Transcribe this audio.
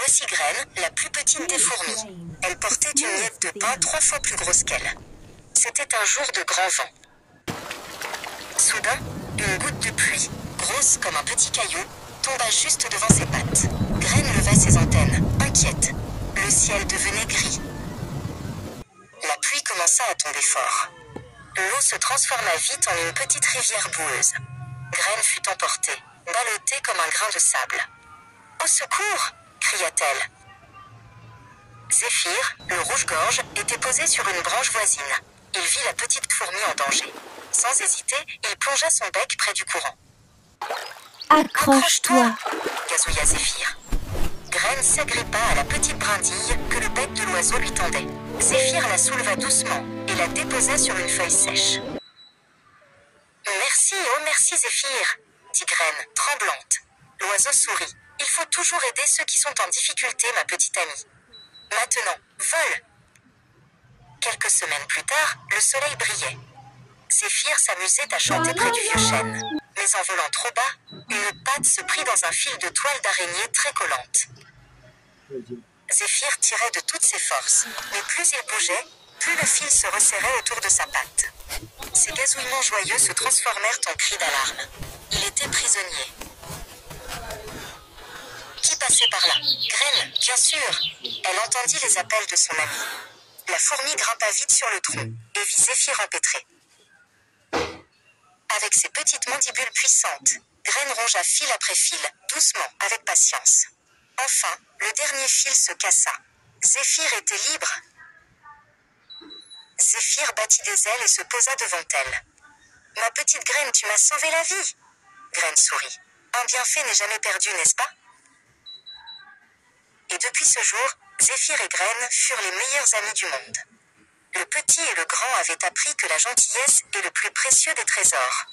Voici Graine, la plus petite des fourmis. Elle portait une miette de pain 3 fois plus grosse qu'elle. C'était un jour de grand vent. Soudain, une goutte de pluie, grosse comme un petit caillou, tomba juste devant ses pattes. Graine leva ses antennes, inquiète. Le ciel devenait gris. La pluie commença à tomber fort. L'eau se transforma vite en une petite rivière boueuse. Graine fut emportée, ballottée comme un grain de sable. « Au secours !» cria-t-elle. Zéphyr, le rouge-gorge, était posé sur une branche voisine. Il vit la petite fourmi en danger. Sans hésiter, il plongea son bec près du courant. « Accroche-toi » gazouilla Zéphyr. Graine s'agrippa à la petite brindille que le bec de l'oiseau lui tendait. Zéphyr la souleva doucement et la déposa sur une feuille sèche. « Merci, oh merci Zéphyr !» dit Graine, tremblante. L'oiseau sourit. « Il faut toujours aider ceux qui sont en difficulté, ma petite amie. Maintenant, vole !» Quelques semaines plus tard, le soleil brillait. Zéphyr s'amusait à chanter près du vieux chêne. Mais en volant trop bas, une patte se prit dans un fil de toile d'araignée très collante. Zéphyr tirait de toutes ses forces, mais plus il bougeait, plus le fil se resserrait autour de sa patte. Ses gazouillements joyeux se transformèrent en cris d'alarme. Il était prisonnier. Qui passait par là? Graine, bien sûr. Elle entendit les appels de son ami. La fourmi grimpa vite sur le tronc et vit Zéphyr empêtré. Avec ses petites mandibules puissantes, Graine rongea fil après fil, doucement, avec patience. Enfin, le dernier fil se cassa. Zéphyr était libre. Zéphyr battit des ailes et se posa devant elle. « Ma petite Graine, tu m'as sauvé la vie !» Graine sourit. « Un bienfait n'est jamais perdu, n'est-ce pas ?» Et depuis ce jour, Zéphyr et Graine furent les meilleurs amis du monde. Le petit et le grand avaient appris que la gentillesse est le plus précieux des trésors.